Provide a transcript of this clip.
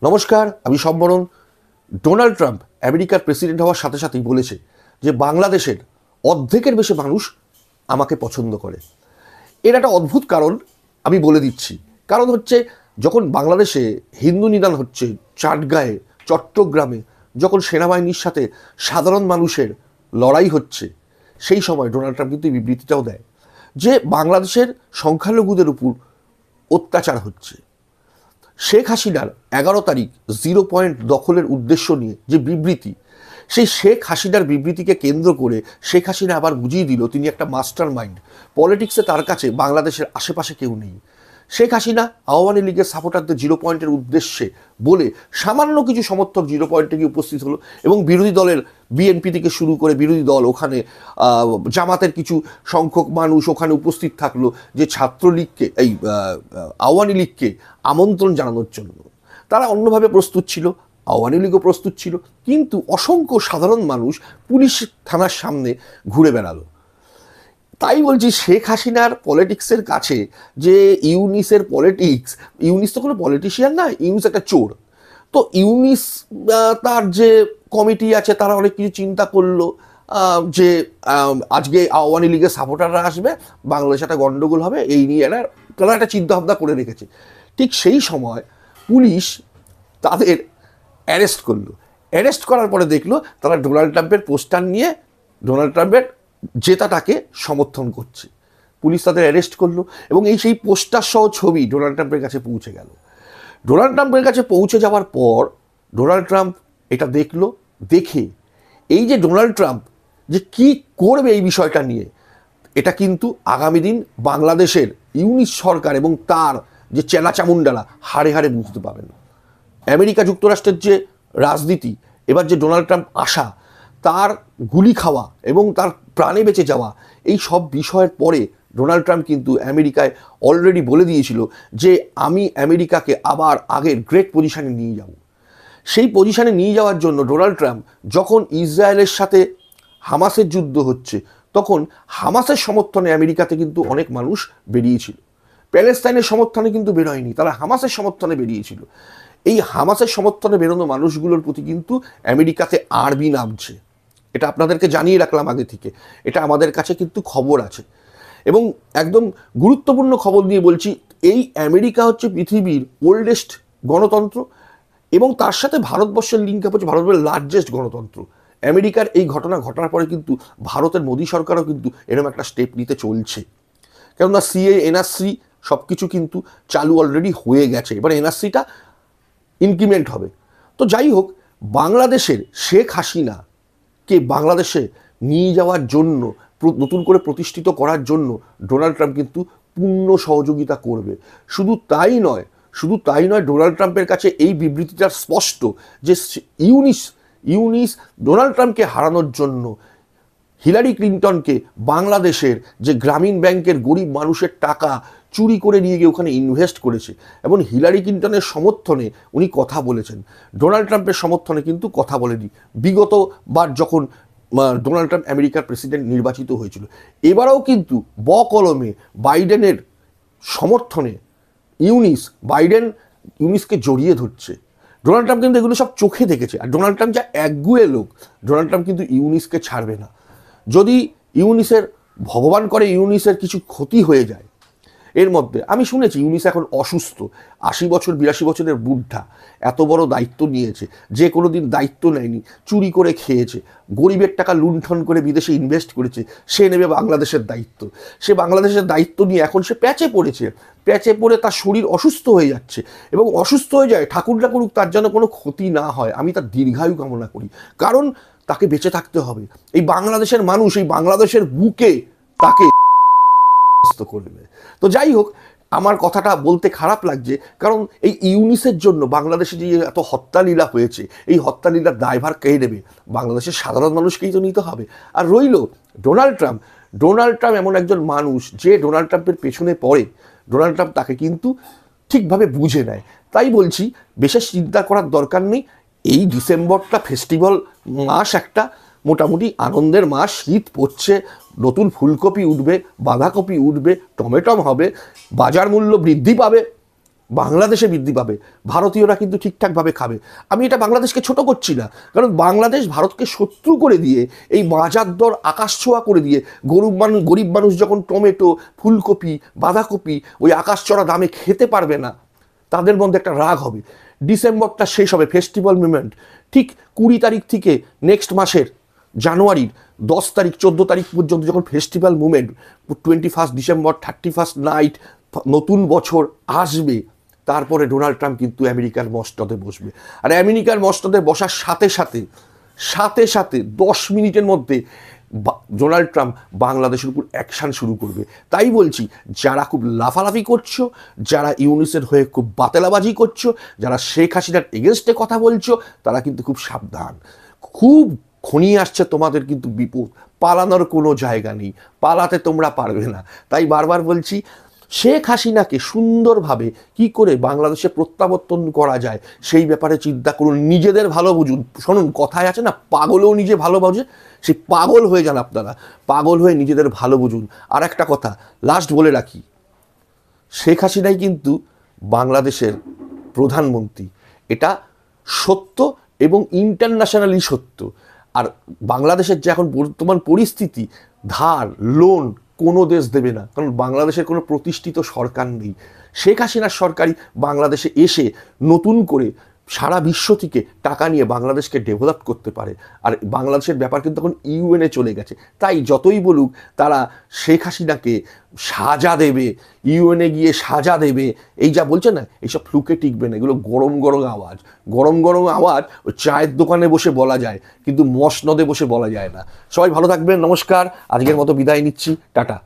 নমস্কার, আমি সম্বরণ। Donald Trump আমেরিকার প্রেসিডেন্ট হওয়ার সাথে সাথেই বলেছে যে বাংলাদেশের অর্ধেকের বেশি মানুষ আমাকে পছন্দ করে। এর একটা অদ্ভুত কারণ আমি বলে দিচ্ছি। কারণ হচ্ছে, যখন বাংলাদেশে হিন্দু নিধন হচ্ছে, চাটগাঁয়ে, চট্টগ্রামে, যখন সেনাবাহিনীর সাথে সাধারণ মানুষের লড়াই হচ্ছে, সেই সময় ডোনাল্ড ট্রাম্প কিন্তু এই বিবৃতিটাও দেয় যে বাংলাদেশের সংখ্যালঘুদের উপর অত্যাচার হচ্ছে। শেখ হাসিনার 11 তারিখ 0 পয়েন্ট দখলের উদ্দেশ্য নিয়ে যে বিবৃতি, সেই শেখ হাসিনার বিবৃতিকে কেন্দ্র করে শেখ হাসিনা আবার বুঝিয়ে দিল তিনি একটা মাস্টার মাইন্ড। পলিটিক্সে তার কাছে বাংলাদেশের আশেপাশে কেউ নেই। শেখ হাসিনা আওয়ামী লীগের সাপোর্টারদের 0 পয়েন্টের উদ্দেশ্যে বলে সামান্য কিছু সমর্থক 0 পয়েন্টে গিয়ে উপস্থিত হলো, এবং বিরোধী দলের বিএনপি থেকে শুরু করে বিরোধী দল, ওখানে জামাতের কিছু সংখ্যক মানুষ ওখানে উপস্থিত থাকলো, যে ছাত্রলীগকে, এই আওয়ামী লীগকে আমন্ত্রণ জানানোর জন্য। তারা অন্যভাবে প্রস্তুত ছিল, আওয়ামী লীগও প্রস্তুত ছিল, কিন্তু অসংখ্য সাধারণ মানুষ পুলিশ থানার সামনে ঘুরে বেড়ালো। তাই বলছি, শেখ হাসিনার পলিটিক্সের কাছে যে ইউনিসের পলিটিক্স, ইউনিস তো কোনো পলিটিশিয়ান না, ইউনিস একটা চোর। তো ইউনিস তার যে কমিটি আছে তারা অনেক কিছু চিন্তা করলো, যে আজকে আওয়ামী লীগের সাপোর্টাররা আসবে, বাংলাদেশে একটা গণ্ডগোল হবে, এই নিয়ে তারা একটা চিন্তাভাবনা করে রেখেছে। ঠিক সেই সময় পুলিশ তাদের অ্যারেস্ট করলো। অ্যারেস্ট করার পরে দেখলো তারা ডোনাল্ড ট্রাম্পের পোস্টার নিয়ে ডোনাল্ড ট্রাম্পের জেতাটাকে সমর্থন করছে। পুলিশ তাদের অ্যারেস্ট করলো, এবং সেই পোস্টার সহ ছবি ডোনাল্ড ট্রাম্পের কাছে পৌঁছে গেল। ডোনাল্ড ট্রাম্পের কাছে পৌঁছে যাওয়ার পর ডোনাল্ড ট্রাম্প এটা দেখলো। দেখে এই যে ডোনাল্ড ট্রাম্প যে কি করবে এই বিষয়টা নিয়ে, এটা কিন্তু আগামী দিন বাংলাদেশের ইউনিস সরকার এবং তার যে চেলা চামুন্ডারা হাড়ে হাড়ে বুঝতে পাবেন। আমেরিকা যুক্তরাষ্ট্রের যে রাজনীতি, এবার যে ডোনাল্ড ট্রাম্প আসা, তার গুলি খাওয়া এবং তার প্রাণে বেঁচে যাওয়া, এই সব বিষয়ের পরে ডোনাল্ড ট্রাম্প কিন্তু আমেরিকায় অলরেডি বলে দিয়েছিল যে আমি আমেরিকাকে আবার আগের গ্রেট পজিশনে নিয়ে যাব। সেই পজিশনে নিয়ে যাওয়ার জন্য ডোনাল্ড ট্রাম্প যখন ইসরায়েলের সাথে হামাসের যুদ্ধ হচ্ছে, তখন হামাসের সমর্থনে আমেরিকাতে কিন্তু অনেক মানুষ বেরিয়েছিল। প্যালেস্তাইনের সমর্থনে কিন্তু বেরোয়নি, তারা হামাসের সমর্থনে বেরিয়েছিল। এই হামাসের সমর্থনে বেরোনো মানুষগুলোর প্রতি কিন্তু আমেরিকাতে আর্মি নামছে। এটা আপনাদেরকে জানিয়ে রাখলাম আগে থেকে, এটা আমাদের কাছে কিন্তু খবর আছে। এবং একদম গুরুত্বপূর্ণ খবর নিয়ে বলছি, এই আমেরিকা হচ্ছে পৃথিবীর ওল্ডেস্ট গণতন্ত্র, এবং তার সাথে ভারতবর্ষের লিঙ্ক আপ হচ্ছে ভারতবর্ষের লার্জেস্ট গণতন্ত্র। আমেরিকার এই ঘটনা ঘটার পরে কিন্তু ভারতের মোদী সরকারও কিন্তু এরকম একটা স্টেপ নিতে চলছে। কেননা সিএ, এনআরসি সব কিছু কিন্তু চালু অলরেডি হয়ে গেছে, এবার এনআরসিটা ইনক্রিমেন্ট হবে। তো যাই হোক, বাংলাদেশের শেখ হাসিনাকে বাংলাদেশে নিয়ে যাওয়ার জন্য, নতুন করে প্রতিষ্ঠিত করার জন্য ডোনাল্ড ট্রাম্প কিন্তু পূর্ণ সহযোগিতা করবে। শুধু তাই নয়, ডোনাল্ড ট্রাম্পের কাছে এই বিবৃতিটা স্পষ্ট যে ইউনিস ডোনাল্ড ট্রাম্পকে হারানোর জন্য হিলারি ক্লিন্টনকে বাংলাদেশের যে গ্রামীণ ব্যাংকের গরিব মানুষের টাকা চুরি করে নিয়ে গিয়ে ওখানে ইনভেস্ট করেছে, এবং হিলারি ক্লিন্টনের সমর্থনে উনি কথা বলেছেন, ডোনাল্ড ট্রাম্পের সমর্থনে কিন্তু কথা বলেনি বিগতবার যখন ডোনাল্ড ট্রাম্প আমেরিকার প্রেসিডেন্ট নির্বাচিত হয়েছিল। এবারেও কিন্তু বকলমে বাইডেনের সমর্থনে ইউনিসকে জড়িয়ে ধরছে। ডোনাল্ড ট্রাম্প কিন্তু এগুলো সব চোখে দেখেছে, আর ডোনাল্ড ট্রাম্প যা একগুয়ে লোক, ডোনাল্ড ট্রাম্প কিন্তু ইউনিসকে ছাড়বে না। যদি ইউনিসের, ভগবান করে ইউনিসের কিছু ক্ষতি হয়ে যায়, এর মধ্যে আমি শুনেছি ইউনিস এখন অসুস্থ, 80 বছর 82 বছরের বুদ্ধা, এত বড় দায়িত্ব নিয়েছে, যে কোনো দিন দায়িত্ব নেয়নি, চুরি করে খেয়েছে, গরিবের টাকা লুণ্ঠন করে বিদেশে ইনভেস্ট করেছে, সে নেবে বাংলাদেশের দায়িত্ব। সে বাংলাদেশের দায়িত্ব নিয়ে এখন সে প্যাচে পড়ে তার শরীর অসুস্থ হয়ে যাচ্ছে, এবং অসুস্থ হয়ে যায়, ঠাকুর করুক তার যেন কোনো ক্ষতি না হয়, আমি তার দীর্ঘায়ু কামনা করি, কারণ তাকে বেঁচে থাকতে হবে। এই বাংলাদেশের মানুষ এই বাংলাদেশের বুকে তাকে করবে। তো যাই হোক, আমার কথাটা বলতে খারাপ লাগছে, কারণ এই ইউনিসের জন্য বাংলাদেশে যে এত হত্যালীলা হয়েছে, এই হত্যালীলার দায়ভার কে নেবে? বাংলাদেশের সাধারণ মানুষকেই তো নিতে হবে। আর রইল ডোনাল্ড ট্রাম্প এমন একজন মানুষ যে ডোনাল্ড ট্রাম্পের পেছনে পড়ে, ডোনাল্ড ট্রাম্প তাকে কিন্তু ঠিকভাবে বুঝে নেয়। তাই বলছি, বিশেষ চিন্তা করার দরকার নেই। এই ডিসেম্বরটা ফেস্টিভ্যাল মাস, একটা মোটামুটি আনন্দের মাস, শীত পড়ছে, নতুন ফুলকপি উঠবে, বাঁধাকপি উঠবে, টমেটম হবে, বাজার মূল্য বৃদ্ধি পাবে, বাংলাদেশে বৃদ্ধি পাবে, ভারতীয়রা কিন্তু ঠিকঠাকভাবে খাবে। আমি এটা বাংলাদেশকে ছোট করছি না, কারণ বাংলাদেশ ভারতকে শত্রু করে দিয়ে, এই বাজার দর আকাশছোঁয়া করে দিয়ে, গরিব মানুষ যখন টমেটো, ফুলকপি, বাঁধাকপি ওই আকাশচড়া দামে খেতে পারবে না, তাদের মধ্যে একটা রাগ হবে। ডিসেম্বরটা শেষ হবে, ফেস্টিভ্যাল মুভমেন্ট, ঠিক 20 তারিখ থেকে নেক্সট মাসের জানুয়ারির 10 তারিখ 14 তারিখ পর্যন্ত যখন ফেস্টিভ্যাল মুভমেন্ট, 21 ডিসেম্বর, 31 নাইট, নতুন বছর আসবে, তারপরে ডোনাল্ড ট্রাম্প কিন্তু আমেরিকার মসনদে বসবে। আর আমেরিকার মসনদে বসার সাথে সাথে 10 মিনিটের মধ্যে ডোনাল্ড ট্রাম্প বাংলাদেশের উপর অ্যাকশান শুরু করবে। তাই বলছি, যারা খুব লাফালাফি করছো, যারা ইউনিসের হয়ে খুব বাতেলাবাজি করছো, যারা শেখ হাসিনার এগেনস্টে কথা বলছো, তারা কিন্তু খুব সাবধান। খুব ঘনিয়ে আসছে তোমাদের কিন্তু বিপদ, পালানোর কোনো জায়গা নেই, পালাতে তোমরা পারবে না। তাই বারবার বলছি, শেখ হাসিনাকে সুন্দরভাবে কি করে বাংলাদেশে প্রত্যাবর্তন করা যায় সেই ব্যাপারে চিন্তা করুন, নিজেদের ভালো বুঝুন। শুনুন, কথায় আছে না, পাগলেও নিজে ভালো বোঝে, সেই পাগল হয়ে যান আপনারা, পাগল হয়ে নিজেদের ভালো বুঝুন। আর একটা কথা লাস্ট বলে রাখি, শেখ হাসিনাই কিন্তু বাংলাদেশের প্রধানমন্ত্রী, এটা সত্য এবং ইন্টারন্যাশনালি সত্য। আর বাংলাদেশের যে এখন বর্তমান পরিস্থিতি, ধার লোন কোনো দেশ দেবে না, কারণ বাংলাদেশের কোনো প্রতিষ্ঠিত সরকার নেই। শেখ হাসিনার সরকারই বাংলাদেশে এসে নতুন করে সারা বিশ্ব থেকে টাকা নিয়ে বাংলাদেশকে ডেভেলপ করতে পারে। আর বাংলাদেশের ব্যাপার কিন্তু এখন ইউএনএ চলে গেছে। তাই যতই বলুক তারা শেখ হাসিনাকে সাজা দেবে, ইউএনএ গিয়ে সাজা দেবে, এই যা বলছে না, এইসব ফ্লুকে টিকবে না। এগুলো গরম গরম আওয়াজ ওই চায়ের দোকানে বসে বলা যায়, কিন্তু মসনদে বসে বলা যায় না। সবাই ভালো থাকবেন, নমস্কার, আজকের মতো বিদায় নিচ্ছি, টাটা।